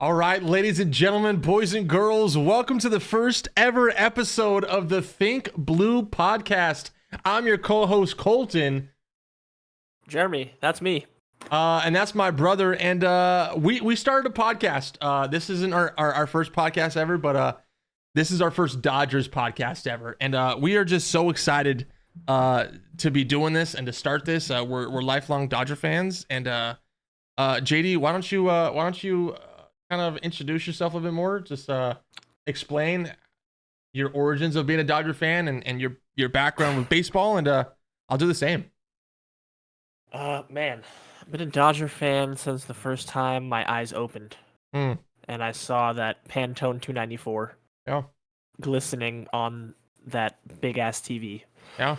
All right, ladies and gentlemen, boys and girls, welcome to the first ever episode of the Think Blue podcast. I'm your co-host Colton, Jeremy, that's me. and that's my brother. And we started a podcast. This isn't our first podcast ever, but this is our first Dodgers podcast ever, and we are just so excited to be doing this and to start this. We're lifelong Dodger fans, and JD, why don't you kind of introduce yourself a little bit more? Just explain your origins of being a Dodger fan and your background with baseball, and I'll do the same. Man, I've been a Dodger fan since the first time my eyes opened. Mm. And I saw that Pantone 294 Yeah, glistening on that big-ass TV yeah.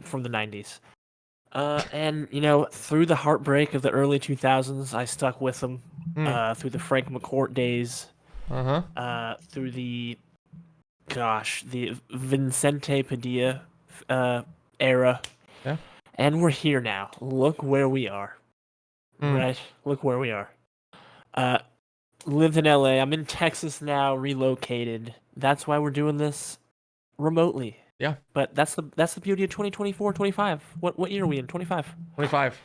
from the 90s. And, through the heartbreak of the early 2000s, I stuck with them. Through the Frank McCourt days. Through the Vincente Padilla era. Yeah. And we're here now. Look where we are. Right? Look where we are. Lived in LA. I'm in Texas now, relocated. That's why we're doing this remotely. Yeah. But that's the beauty of 2024, 25. What year are we in? 25. 25.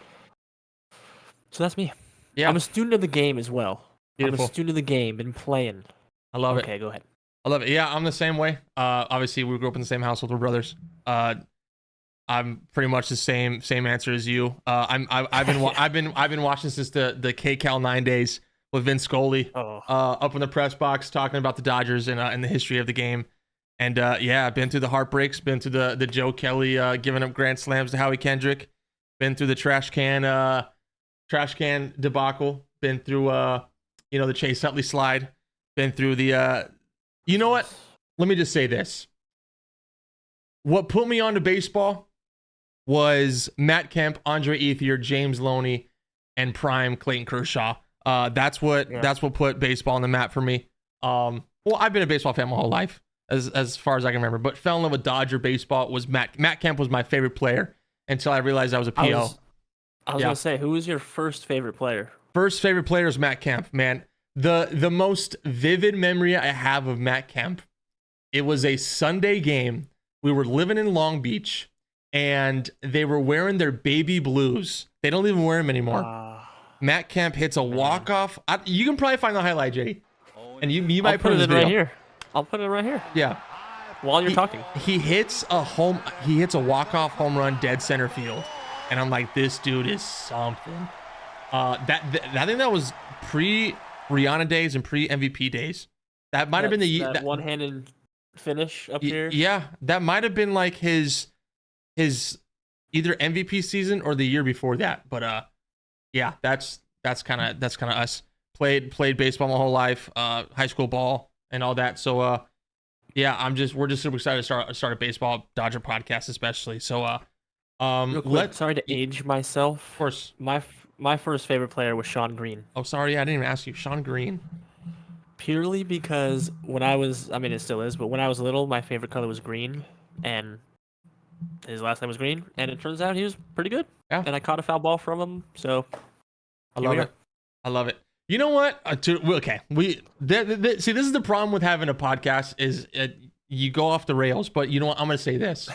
So that's me. Yeah. I'm a student of the game as well. Beautiful. I'm a student of the game, been playing. I love it. Okay, go ahead. I love it. Yeah, I'm the same way. Obviously, we grew up in the same household. We're brothers. I'm pretty much the same answer as you. I've been watching since the KCal 9 days with Vince Scully. Up in the press box talking about the Dodgers and the history of the game. And yeah, been through the heartbreaks. Been through the Joe Kelly giving up grand slams to Howie Kendrick. Been through the trash can debacle. Been through the Chase Utley slide. Been through the you know what? Let me just say this. What put me onto baseball was Matt Kemp, Andre Ethier, James Loney, and prime Clayton Kershaw. That's what put baseball on the map for me. Well, I've been a baseball fan my whole life, as far as I can remember. But fell in love with Dodger baseball. Was Matt Kemp was my favorite player until I realized I was a PO. I was gonna say, who was your first favorite player? First favorite player is Matt Kemp, man. The most vivid memory I have of Matt Kemp, it was a Sunday game. We were living in Long Beach, and they were wearing their baby blues. They don't even wear them anymore. Matt Kemp hits a walk-off. You can probably find the highlight, JD. And you might put it right here. I'll put it right here. Yeah. While you're talking. He hits a walk-off home run dead center field. And I'm like, this dude is something. I think that was pre-Rihanna days and pre-MVP days. That might have been the year. That one-handed finish up here. Yeah, that might have been like his either MVP season or the year before that. But yeah, that's kind of us. Played baseball my whole life, high school ball and all that. So yeah, we're just super excited to start a baseball Dodger podcast, especially. So real quick, sorry to age myself. Of course. My first favorite player was Sean Green. Oh, sorry, I didn't even ask you. Sean Green. Purely because when I was, I mean, it still is, but when I was little, my favorite color was green, and his last name was Green, and it turns out he was pretty good. Yeah. And I caught a foul ball from him, so I love it. I love it. You know what? Okay, see, this is the problem with having a podcast is you go off the rails, but you know what? I'm going to say this.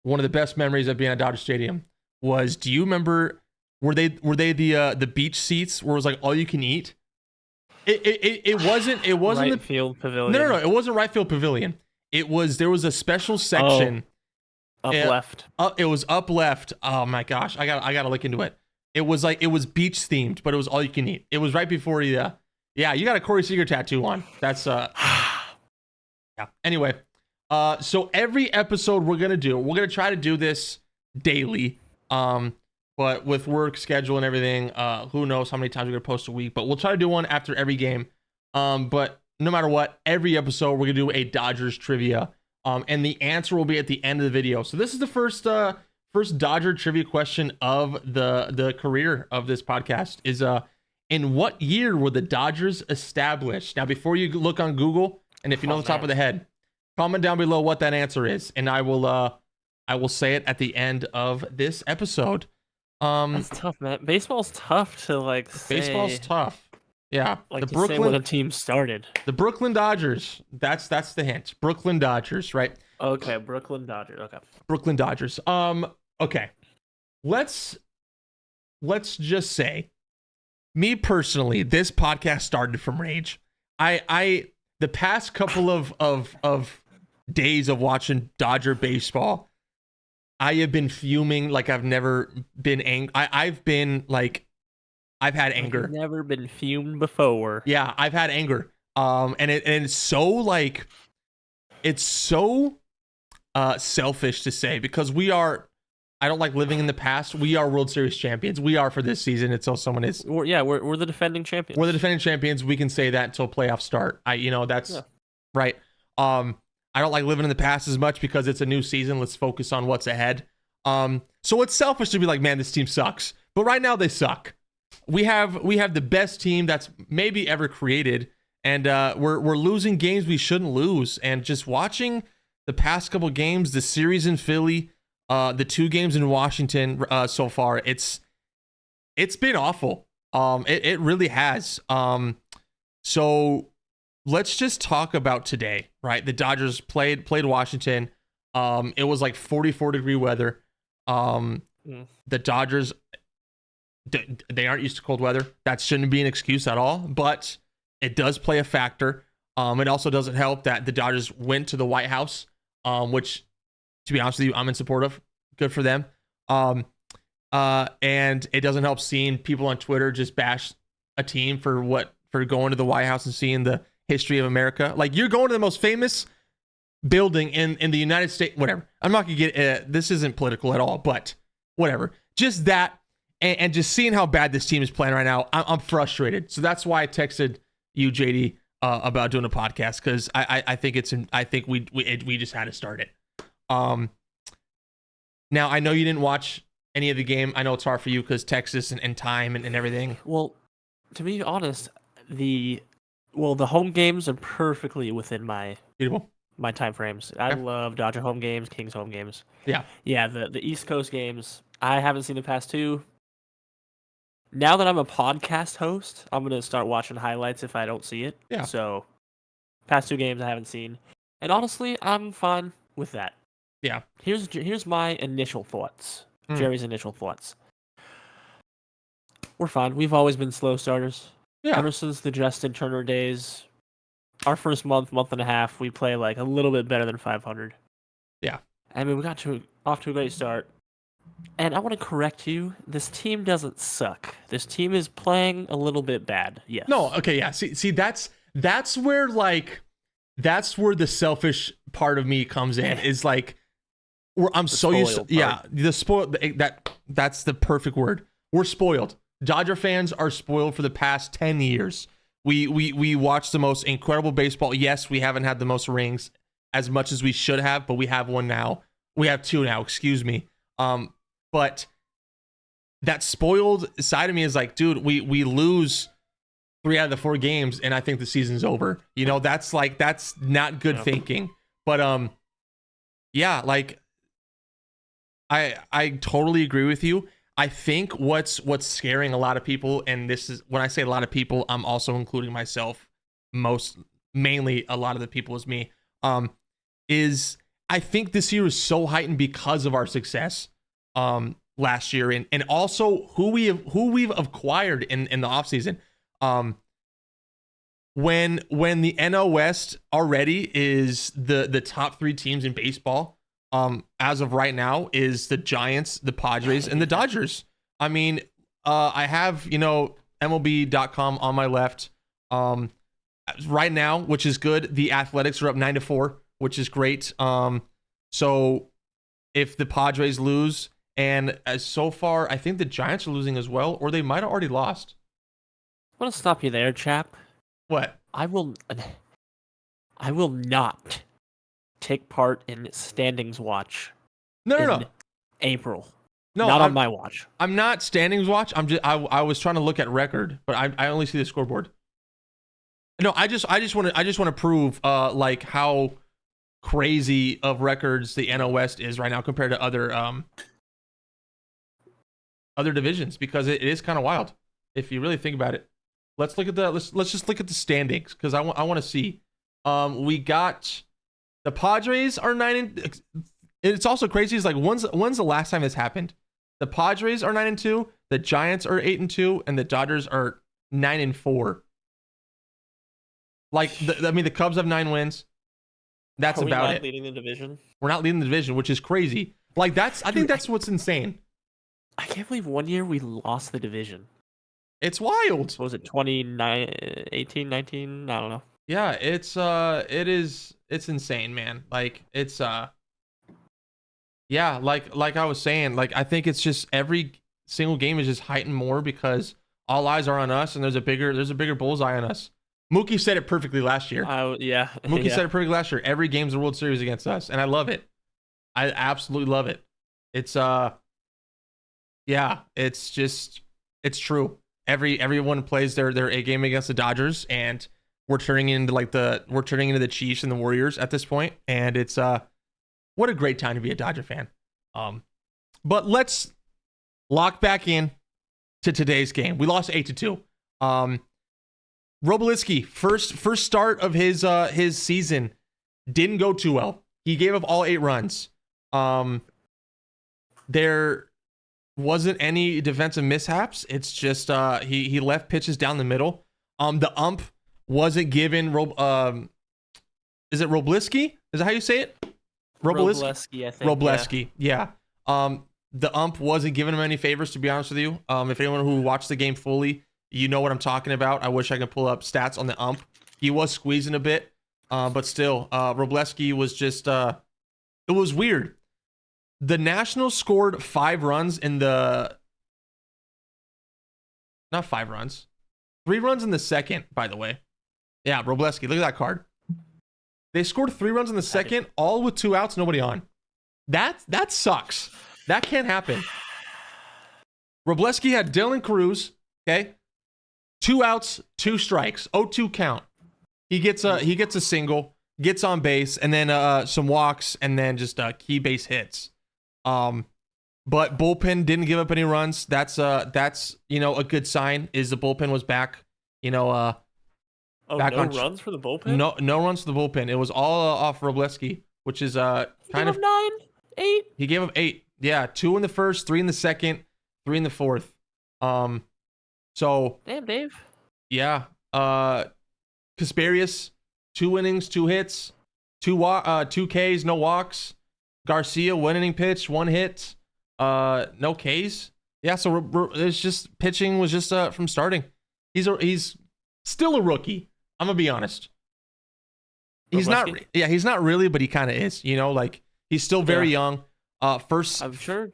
One of the best memories of being at Dodger Stadium was, do you remember, were they the beach seats where it was like all you can eat? It wasn't right the field pavilion. No, it wasn't right field pavilion. There was a special section up left. It was up left. Oh my gosh, I got to look into it. It was beach themed, but it was all you can eat. It was right before you got a Corey Seager tattoo on. That's yeah. Anyway, so every episode we're gonna try to do this daily. But with work schedule and everything, who knows how many times we're gonna post a week, but we'll try to do one after every game. But no matter what, every episode we're gonna do a Dodgers trivia. And the answer will be at the end of the video. So this is the first Dodger trivia question of the career of this podcast is in what year were the Dodgers established? Now, before you look on Google, and if you know the top of the head, comment down below what that answer is, and I will say it at the end of this episode. That's tough, man. Baseball's tough to say. Baseball's tough. Yeah, Like to say when a team started. The Brooklyn Dodgers. That's the hint. Brooklyn Dodgers, right? Okay, Brooklyn Dodgers. Okay. Brooklyn Dodgers. Okay. Let's just say, me personally, this podcast started from rage. I the past couple of days of watching Dodger baseball, I have been fuming like I've never been angry. I've had anger. I've never been fumed before. Yeah, I've had anger. And it's so like, it's so selfish to say, because I don't like living in the past. We are World Series champions. We are for this season until someone is. We're the defending champions. We're the defending champions. We can say that until playoffs start. That's right. I don't like living in the past as much because it's a new season. Let's focus on what's ahead. So it's selfish to be like, man, this team sucks. But right now they suck. We have the best team that's maybe ever created, and we're losing games we shouldn't lose. And just watching the past couple games, the series in Philly, the 2 games in Washington so far, it's been awful. It really has. So let's just talk about today, right? The Dodgers played Washington. It was like 44-degree weather. The Dodgers, they aren't used to cold weather. That shouldn't be an excuse at all, but it does play a factor. It also doesn't help that the Dodgers went to the White House, which, to be honest with you, I'm in support of. Good for them. And it doesn't help seeing people on Twitter just bash a team for going to the White House and seeing the history of America. Like, you're going to the most famous building in the United States. Whatever. I'm not gonna get this isn't political at all, but whatever. Just that, and just seeing how bad this team is playing right now, I'm frustrated. So that's why I texted you, JD, about doing a podcast, because I think we just had to start it. Now, I know you didn't watch any of the game. I know it's hard for you because Texas and time and everything. Well, to be honest, the home games are perfectly within my time frames. I love Dodger home games, Kings home games. Yeah. The East Coast games, I haven't seen the past 2. Now that I'm a podcast host, I'm going to start watching highlights if I don't see it. Yeah. So, past 2 games I haven't seen. And honestly, I'm fine with that. Yeah. Here's my initial thoughts. Jerry's initial thoughts. We're fine. We've always been slow starters. Yeah. Ever since the Justin Turner days, our first month and a half, we play like a little bit better than 500. Yeah. I mean, we got off to a great start. And I want to correct you. This team doesn't suck. This team is playing a little bit bad. Yes. No. Okay. Yeah. See, that's where the selfish part of me comes in. Is like, I'm so used to, yeah, the spoiled. That's the perfect word. We're spoiled. Dodger fans are spoiled for the past 10 years. We watch the most incredible baseball. Yes, we haven't had the most rings as much as we should have, but we have one now. We have 2 now, excuse me. But that spoiled side of me is like, dude, we lose 3 out of the 4 games, and I think the season's over. That's not good thinking. But yeah, like I totally agree with you. I think what's scaring a lot of people, and this is when I say a lot of people, I'm also including myself. Mainly a lot of the people is me. Is I think this year is so heightened because of our success last year, and also who we've acquired in the offseason. When the NL West already is the top 3 teams in baseball, as of right now, is the Giants, the Padres, and the Dodgers. I mean, I have, MLB.com on my left. Right now, which is good. The Athletics are up 9-4, which is great. So if the Padres lose, and so far, I think the Giants are losing as well, or they might have already lost. I want to stop you there, chap. What? I will not take part in standings watch. No. April. No, not on my watch. I'm not standings watch. I was trying to look at record, but I only see the scoreboard. No, I just want to prove like how crazy of records the NL West is right now compared to other divisions, because it is kind of wild if you really think about it. let's look at the let's just look at the standings because I want to see. We got the Padres are 9. It's also crazy. It's like when's the last time this happened? The Padres are 9-2. The Giants are 8-2, and the Dodgers are 9-4. Like the Cubs have 9 wins. That's Are we about not it. leading the division? We're not leading the division, which is crazy. Like I think that's what's insane. I can't believe one year we lost the division. It's wild. What was it 29, 18, 19? I don't know. Yeah, it's insane, man. Like it's yeah, like I was saying, like I think it's just every single game is just heightened more because all eyes are on us and there's a bigger bullseye on us. Mookie said it perfectly last year. Yeah. Mookie said it perfectly last year. Every game's a World Series against us, and I love it. I absolutely love it. It's yeah, it's true. Everyone plays their A game against the Dodgers, and we're turning into the Chiefs and the Warriors at this point, and it's what a great time to be a Dodger fan. But let's lock back in to today's game. We lost 8-2. Robliski, first start of his season, didn't go too well. He gave up all 8 runs. There wasn't any defensive mishaps. It's just he left pitches down the middle. The ump wasn't given is it Robliski? Is that how you say it? Robleski, I think. Robleski, yeah. The ump wasn't giving him any favors, to be honest with you. If anyone who watched the game fully, you know what I'm talking about. I wish I could pull up stats on the ump. He was squeezing a bit, but still, Robleski was just it was weird. The Nationals scored 5 runs in the not 5 runs. 3 runs in the second, by the way. Yeah, Robleski, look at that card. They scored 3 runs in the second, all with 2 outs, nobody on. That sucks. That can't happen. Robleski had Dylan Cruz, okay? 2 outs, 2 strikes, 0-2 count. He gets a single, gets on base, and then some walks, and then just key base hits. But bullpen didn't give up any runs. That's a good sign. Is the bullpen was back. Back no on runs for the bullpen? No runs for the bullpen. It was all off Robleski, which is kind of 9, 8. He gave up 8. Yeah, 2 in the first, 3 in the second, 3 in the fourth. So damn, Dave. Yeah. Kasperius, 2 innings, 2 hits, 2 Ks, no walks. Garcia, 1 inning pitch, 1 hit, no Ks. Yeah, so it's just pitching was just from starting. He's still a rookie. I'm gonna be honest. He's not really, but he kind of is. Like he's still very young. I'm sure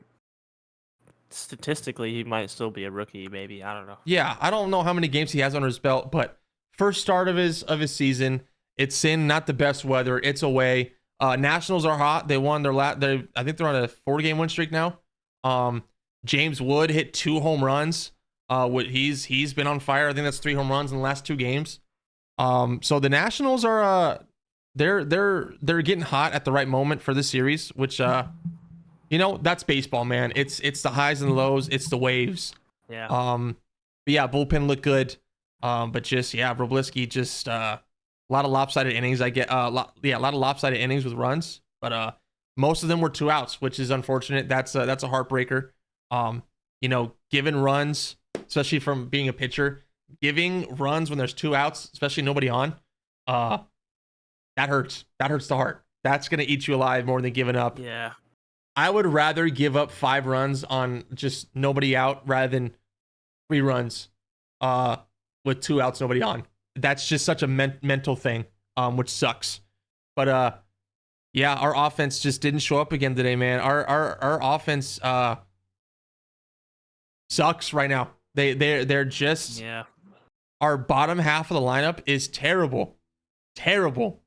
statistically he might still be a rookie. Maybe, I don't know. Yeah, I don't know how many games he has under his belt, but first start of his season. It's in not the best weather. It's away. Nationals are hot. They won their I think they're on a 4-game win streak now. James Wood hit 2 home runs. He's been on fire. I think that's 3 home runs in the last 2 games. So the Nationals are they're getting hot at the right moment for this series, which that's baseball, man. It's the highs and lows, it's the waves. Yeah. But yeah, bullpen looked good. But just Robleski just a lot of lopsided innings. I get a lot of lopsided innings with runs, but most of them were 2 outs, which is unfortunate. That's a heartbreaker. Giving runs, especially from being a pitcher, giving runs when there's 2 outs, especially nobody on, that hurts. That hurts the heart. That's gonna eat you alive more than giving up. Yeah. I would rather give up 5 runs on just nobody out rather than 3 runs with 2 outs, nobody on. That's just such a mental thing, which sucks. But our offense just didn't show up again today, man. Our offense sucks right now. They're just our bottom half of the lineup is terrible. Terrible.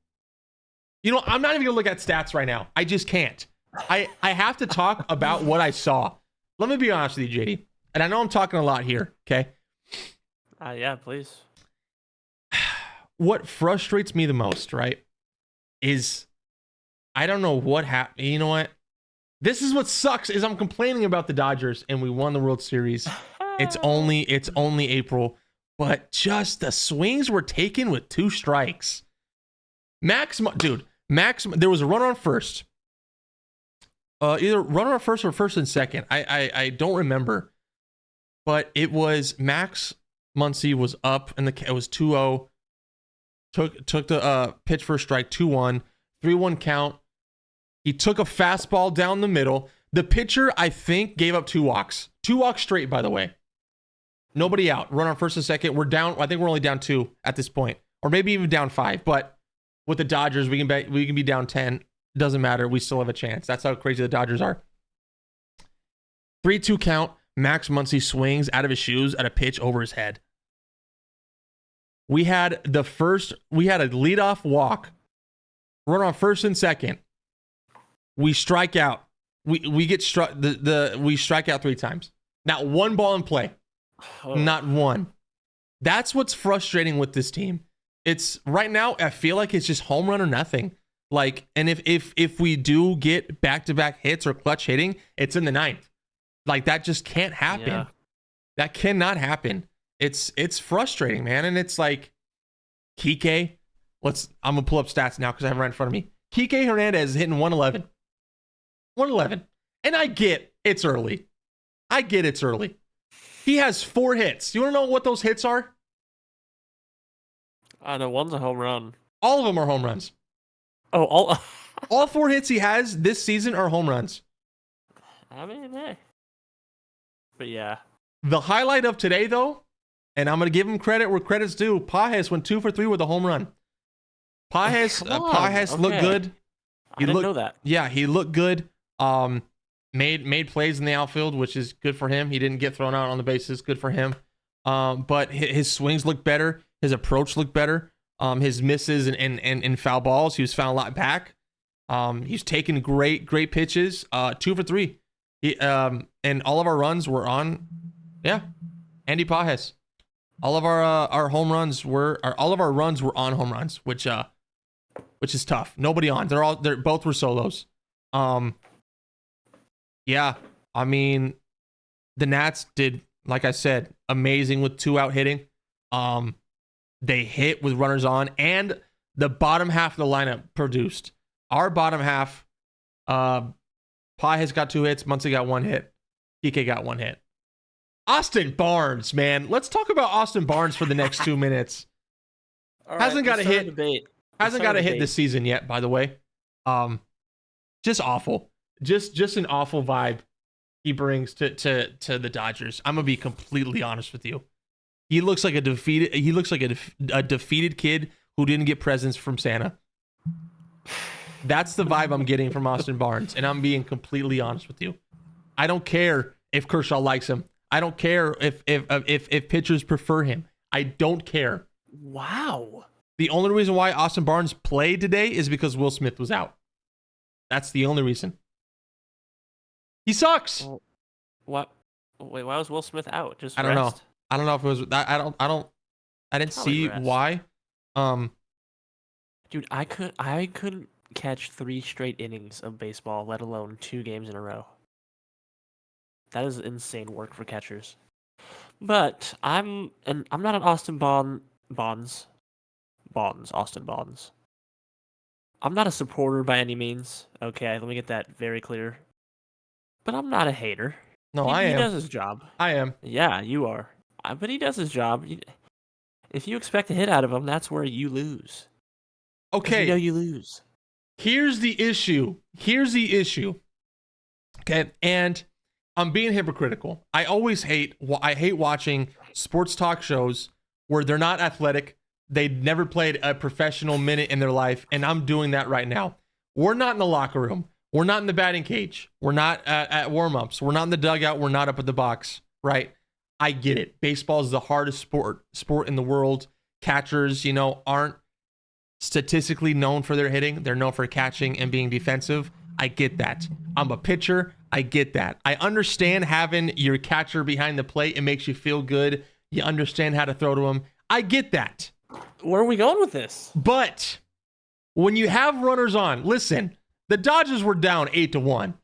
I'm not even gonna look at stats right now. I just can't. I have to talk about what I saw. Let me be honest with you, JD. And I know I'm talking a lot here, okay? Yeah, please. What frustrates me the most, right, is I don't know what happened. You know what? This is what sucks is I'm complaining about the Dodgers and we won the World Series. It's only April. but just the swings were taken with 2 strikes. Max, there was a runner on first. Either runner on first or first and second. I don't remember. But it was Max Muncy was up, and it was 2-0. Took the pitch for a strike, 2-1, 3-1 count. He took a fastball down the middle. The pitcher, I think, gave up 2 walks. 2 walks straight, by the way. Nobody out. Run on first and second. We're down. I think we're only down 2 at this point, or maybe even down 5. But with the Dodgers, we can be down 10. Doesn't matter. We still have a chance. That's how crazy the Dodgers are. 3-2 count. Max Muncy swings out of his shoes at a pitch over his head. We had a leadoff walk. Run on first and second. We strike out. We get struck. We strike out 3 times. Not 1 ball in play. Oh. Not 1. That's what's frustrating with this team. It's right now. I feel like it's just home run or nothing. Like, and if we do get back-to-back hits or clutch hitting, it's in the 9th. Like, that just can't happen. Yeah. That cannot happen. It's frustrating, man. And it's like Kike. I'm gonna pull up stats now because I have it right in front of me. Kike Hernandez is hitting 111. 111. And I get it's early. He has 4 hits. You want to know what those hits are? I know one's a home run. All of them are home runs. Oh, all 4 hits he has this season are home runs. I mean, hey. But yeah. The highlight of today, though, and I'm going to give him credit where credit's due, Pages went 2 for 3 with a home run. Pages looked good. I didn't know that. Yeah, he looked good. Made plays in the outfield, which is good for him. He didn't get thrown out on the bases. Good for him. But his swings looked better. His approach looked better. His misses and foul balls, he was found a lot back. He's taking great pitches. 2 for 3. And all of our runs were on, Andy Pages. All of our home runs all of our runs were on home runs, which is tough. Nobody on. They're both were solos. Yeah, I mean, the Nats did, like I said, amazing with 2 out hitting. They hit with runners on, and the bottom half of the lineup produced. Our bottom half, Pages got 2 hits, Muncy got 1 hit, Kike got 1 hit. Austin Barnes, man. Let's talk about Austin Barnes for the next 2 minutes. All hasn't right, got a hit. Hasn't got a hit this season yet, by the way. Just awful. Just an awful vibe he brings to the Dodgers. I'm gonna be completely honest with you. He looks like a defeated kid who didn't get presents from Santa. That's the vibe I'm getting from Austin Barnes, and I'm being completely honest with you. I don't care if Kershaw likes him. I don't care if pitchers prefer him. I don't care. Wow. The only reason why Austin Barnes played today is because Will Smith was out. That's the only reason. He sucks. What? Wait, why was Will Smith out? Just I don't know. I don't know if it was. I didn't see why. Dude, I couldn't catch 3 straight innings of baseball, let alone 2 games in a row. That is insane work for catchers. But I'm not an Austin Bonds. I'm not a supporter by any means. Okay, let me get that very clear. But I'm not a hater. No, I am. He does his job. I am. Yeah, you are. But he does his job. If you expect a hit out of him, that's where you lose. Okay. You know you lose. Here's the issue. Okay, and I'm being hypocritical. I hate watching sports talk shows where they're not athletic. They never played a professional minute in their life, and I'm doing that right now. We're not in the locker room. We're not in the batting cage. We're not at warm-ups. We're not in the dugout. We're not up at the box, right? I get it. Baseball is the hardest sport in the world. Catchers, aren't statistically known for their hitting. They're known for catching and being defensive. I get that. I'm a pitcher. I get that. I understand having your catcher behind the plate. It makes you feel good. You understand how to throw to him. I get that. Where are we going with this? But when you have runners on, listen, the Dodgers were down 8-1.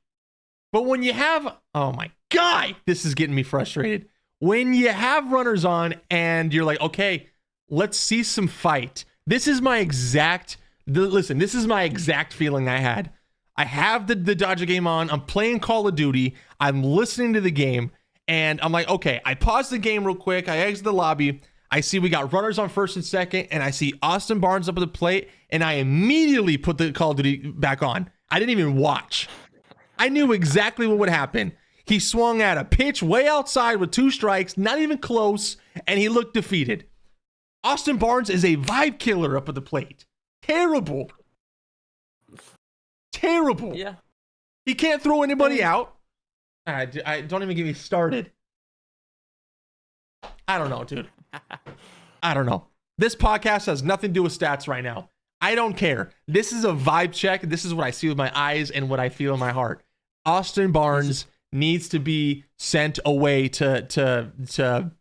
But when you have, oh my God, this is getting me frustrated. when you have runners on and you're like, okay, let's see some fight. This is my exact feeling I had. I have the Dodger game on. I'm playing Call of Duty. I'm listening to the game. And I'm like, okay, I paused the game real quick. I exit the lobby. I see we got runners on first and second. And I see Austin Barnes up at the plate. And I immediately put the Call of Duty back on. I didn't even watch. I knew exactly what would happen. He swung at a pitch way outside with 2 strikes, not even close. And he looked defeated. Austin Barnes is a vibe killer up at the plate. Terrible. Yeah. He can't throw anybody out. I don't even get me started. I don't know, dude. I don't know. This podcast has nothing to do with stats right now. I don't care. This is a vibe check. This is what I see with my eyes and what I feel in my heart. Austin Barnes needs to be sent away to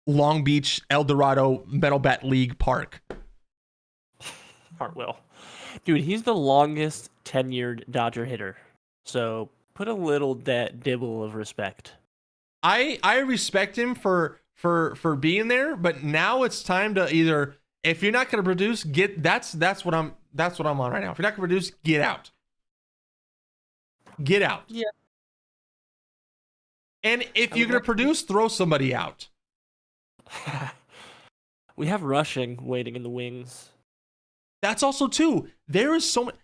Long Beach, El Dorado, Metal Bat League Park. Hartwell. Dude, he's the longest tenured Dodger hitter. So put a little dibble of respect. I respect him for being there, but now it's time to either, if you're not going to produce, that's what I'm on right now. If you're not going to produce, get out. Get out. Yeah. And if you're going to produce, throw somebody out. We have Rushing waiting in the wings. That's also too. There is so much.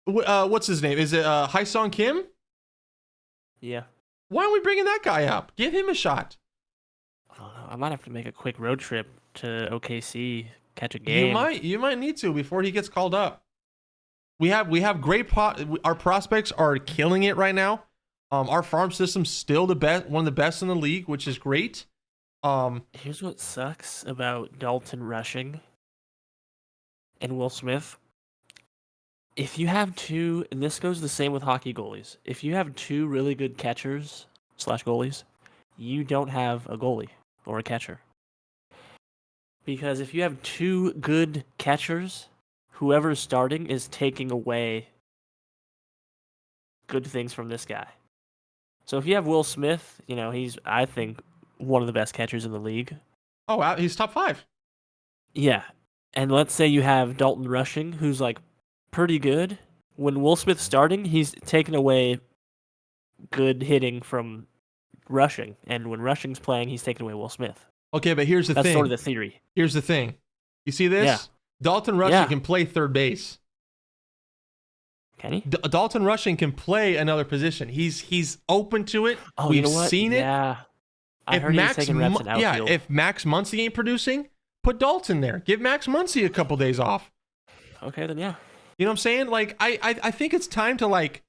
What's his name? Is it Haesung Kim? Yeah. Why aren't we bringing that guy up? Give him a shot. I don't know. I might have to make a quick road trip to OKC, catch a game. You might need to before he gets called up. We have great our prospects are killing it right now. Our farm system's still the best, one of the best in the league, which is great. Here's what sucks about Dalton Rushing and Will Smith. If you have two, and this goes the same with hockey goalies, if you have two really good catchers / goalies, you don't have a goalie or a catcher. Because if you have two good catchers, whoever's starting is taking away good things from this guy. So if you have Will Smith, he's, I think, one of the best catchers in the league. Oh, wow, he's top 5. Yeah. And let's say you have Dalton Rushing, who's like pretty good. When Will Smith's starting, he's taking away good hitting from Rushing. And when Rushing's playing, he's taking away Will Smith. Okay, but here's the thing. That's sort of the theory. Here's the thing. You see this? Yeah. Dalton Rushing can play third base. Can he? Dalton Rushing can play another position. He's open to it. Oh, We've you know what? seen it. Yeah. I heard he was taking reps in outfield. If Max Muncy ain't producing, put Dalton there. Give Max Muncy a couple days off. Okay, then yeah. You know what I'm saying? Like I think it's time to like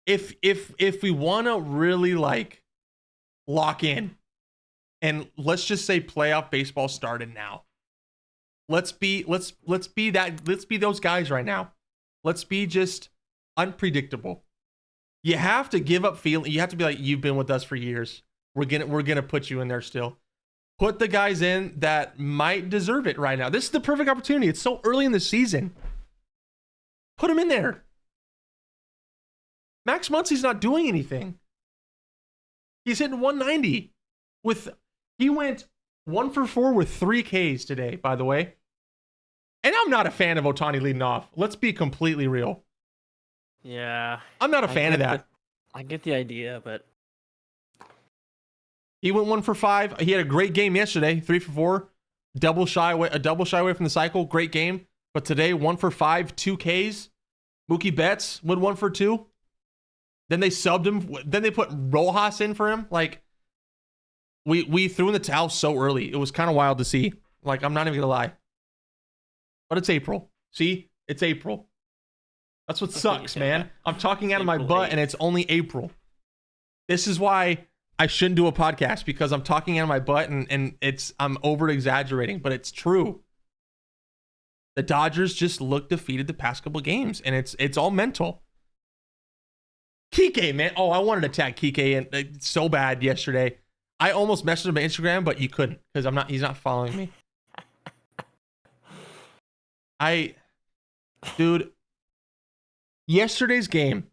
if we want to really like lock in, and let's just say playoff baseball started now. Let's be those guys right now. Let's be just unpredictable. You have to give up feeling. You have to be like, you've been with us for years. We're gonna put you in there still. Put the guys in that might deserve it right now. This is the perfect opportunity. It's so early in the season. Put him in there. Max Muncy's not doing anything. He's hitting 190 he went 1 for 4 with 3 Ks today, by the way. And I'm not a fan of Ohtani leading off. Let's be completely real. Yeah. I'm not a fan of that. I get the idea, but he went 1 for 5. He had a great game yesterday, 3 for 4. A double shy away from the cycle. Great game. But today, 1 for 5, 2 Ks. Mookie Betts went 1 for 2. Then they subbed him. Then they put Rojas in for him. Like, we threw in the towel so early. It was kind of wild to see. Like, I'm not even going to lie. But it's April. See? It's April. That's what sucks, man. I'm talking out of my butt, and it's only April. This is why I shouldn't do a podcast, because I'm talking out of my butt, and I'm over-exaggerating, but it's true. The Dodgers just look defeated the past couple games, and it's all mental. Kike, man. Oh, I wanted to tag Kike in so bad yesterday. I almost messaged him on Instagram, but you couldn't, because he's not following me. Dude, yesterday's game,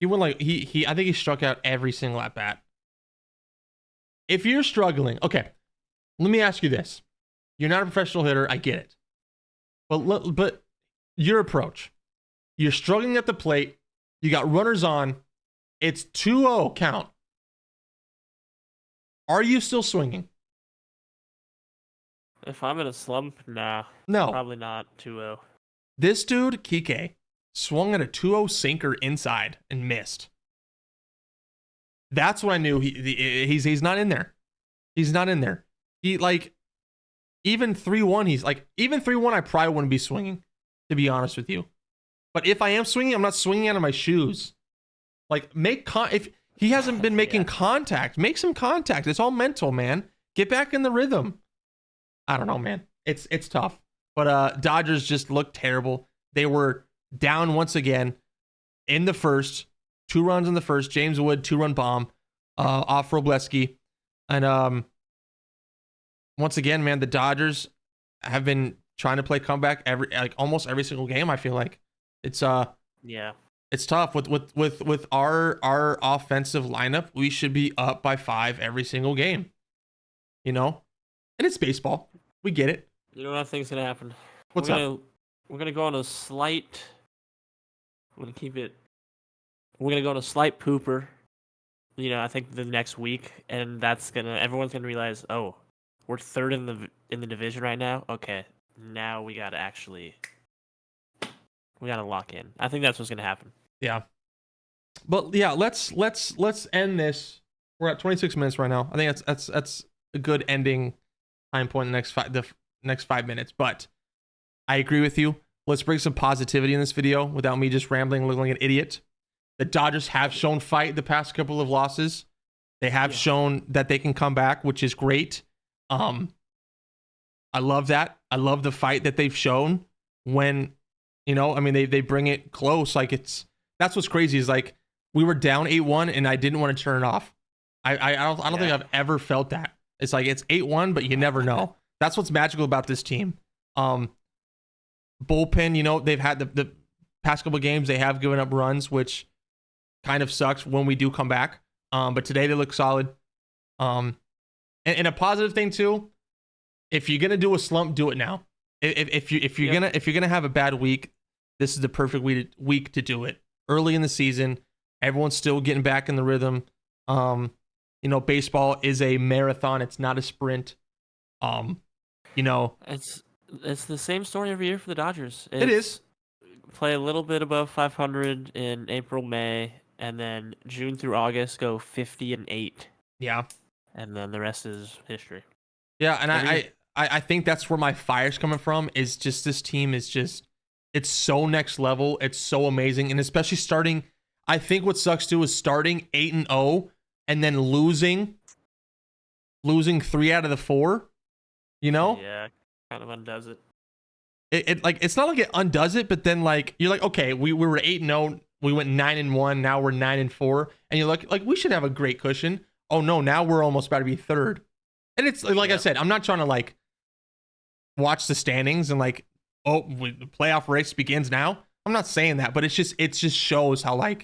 he went like I think he struck out every single at bat. if you're struggling, okay, let me ask you this. You're not a professional hitter. I get it. But your approach, you're struggling at the plate. You got runners on. It's 2-0 count. Are you still swinging? If I'm in a slump, nah. No. Probably not 2-0. This dude, Kike, swung at a 2-0 sinker inside and missed. That's when I knew he's not in there. He's not in there. He like even 3-1. He's like even 3-1. I probably wouldn't be swinging, to be honest with you. But if I am swinging, I'm not swinging out of my shoes. Like if he hasn't been making contact, make some contact. It's all mental, man. Get back in the rhythm. I don't know, man. It's tough. But Dodgers just looked terrible. They were down once again in the first. 2 runs in the first. James Wood 2-run bomb off Robleski. And once again, man, the Dodgers have been trying to play comeback almost every single game. I feel like it's tough with our offensive lineup. We should be up by 5 every single game, you know, and it's baseball. We get it. You know what I think's gonna happen? What's up? We're gonna go on a slight. We're gonna go on a slight pooper. You know, I think the next week, and everyone's gonna realize, oh, we're third in the division right now. Okay, now we gotta lock in. I think that's what's gonna happen. Yeah, but yeah, let's end this. We're at 26 minutes right now. I think that's a good ending time point in the next 5 minutes. But I agree with you. Let's bring some positivity in this video without me just rambling, looking like an idiot. The Dodgers have shown fight the past couple of losses. They have shown that they can come back, which is great. I love that. I love the fight that they've shown when, you know, I mean, they bring it close. Like that's what's crazy is like we were down 8-1 and I didn't want to turn it off. I don't think I've ever felt that. It's like it's 8-1, but you never know. That's what's magical about this team. Bullpen, you know, they've had the past couple of games, they have given up runs, which kind of sucks when we do come back. But today they look solid. And a positive thing too, if you're gonna do a slump, do it now. If you're gonna have a bad week, this is the perfect week to do it. Early in the season, everyone's still getting back in the rhythm. You know, baseball is a marathon. It's not a sprint. You know, it's the same story every year for the Dodgers. It is. Play a little bit above 500 in April, May, and then June through August go 50-8. Yeah. And then the rest is history. Yeah, and I think that's where my fire's coming from, is just this team is just, it's so next level. It's so amazing. And especially starting, I think what sucks too is starting 8-0 and then losing 3 out of the 4, you know? Yeah, kind of undoes it. It like, it's not like it undoes it, but then like, you're like, okay, we were 8-0, we went 9-1, now we're 9-4, and you're like we should have a great cushion. Oh no, now we're almost about to be third. And it's like I said, I'm not trying to like watch the standings and like, oh, the playoff race begins now. I'm not saying that, but it just shows how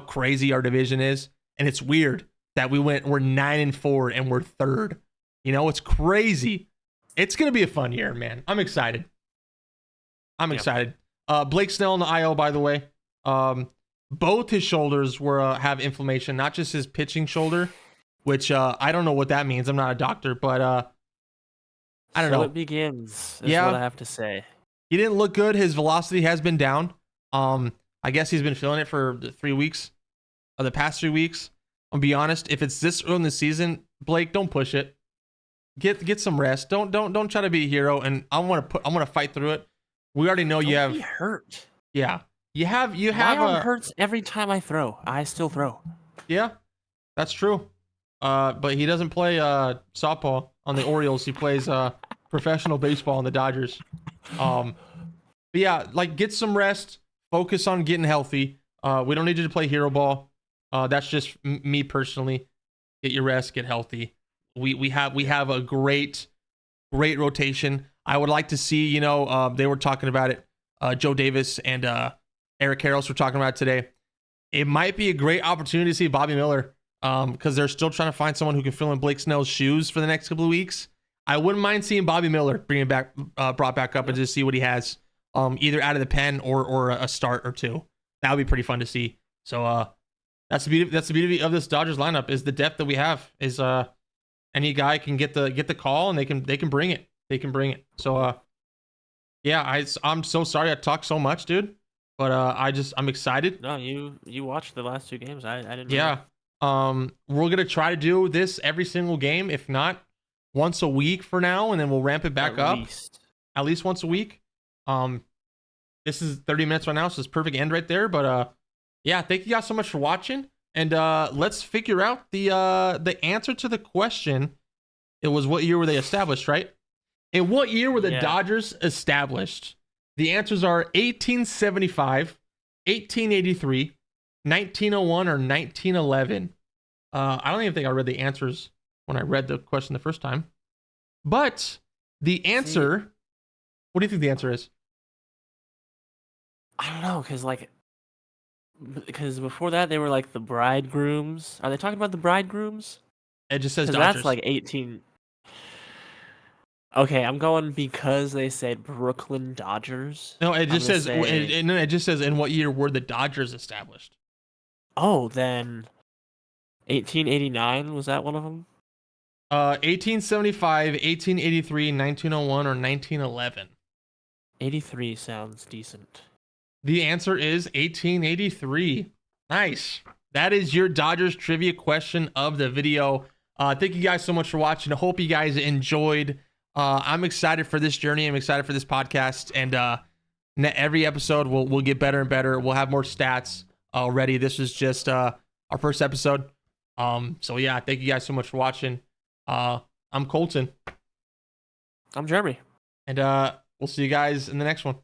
crazy our division is. And it's weird that we're 9-4 and we're third. You know, it's crazy. It's gonna be a fun year, man. I'm excited. Excited. Blake Snell in the IL, by the way. Both his shoulders have inflammation, not just his pitching shoulder, which I don't know what that means. I'm not a doctor, but I don't know. It begins. Is what I have to say. He didn't look good. His velocity has been down. I guess he's been feeling it for the 3 weeks, or the past 3 weeks. I'll be honest. If it's this early in the season, Blake, don't push it. Get some rest. Don't try to be a hero. And I want to fight through it. We already know you have. Be hurt. Yeah, you have. My arm hurts every time I throw. I still throw. Yeah, that's true. But he doesn't play softball on the Orioles. He plays professional baseball on the Dodgers. But yeah, like get some rest. Focus on getting healthy. We don't need you to play hero ball. That's just me personally. Get your rest. Get healthy. We have a great rotation. I would like to see, you know, they were talking about it. Joe Davis and Eric Harris were talking about it today. It might be a great opportunity to see Bobby Miller because they're still trying to find someone who can fill in Blake Snell's shoes for the next couple of weeks. I wouldn't mind seeing Bobby Miller brought back up and just see what he has, either out of the pen or a start or two. That would be pretty fun to see. So that's the beauty of this Dodgers lineup, is the depth that we have. Is any guy can get the call, and they can bring it. They can bring it. So yeah, I'm so sorry I talked so much, dude. But I'm excited. No, you watched the last 2 games. I didn't. Yeah. We're gonna try to do this every single game, if not once a week for now, and then we'll ramp it back up. At least once a week. This is 30 minutes right now, so it's perfect end right there. But yeah, thank you guys so much for watching. And let's figure out the answer to the question. It was, what year were they established, right? In what year were the Dodgers established? The answers are 1875, 1883, 1901, or 1911. I don't even think I read the answers when I read the question the first time. But the answer, what do you think the answer is? I don't know, because before that they were like the bridegrooms. Are they talking about the bridegrooms? It just says Dodgers. That's like 18. Okay, I'm going because they said Brooklyn Dodgers. No, it just says it just says in what year were the Dodgers established. Oh, then 1889, was that one of them? 1875, 1883, 1901, or 1911. 83 sounds decent. The answer is 1883. Nice. That is your Dodgers trivia question of the video. Thank you guys so much for watching. I hope you guys enjoyed. I'm excited for this journey. I'm excited for this podcast. And every episode we'll get better and better. We'll have more stats already. This is just our first episode. So yeah, thank you guys so much for watching. I'm Colton. I'm Jeremy. And we'll see you guys in the next one.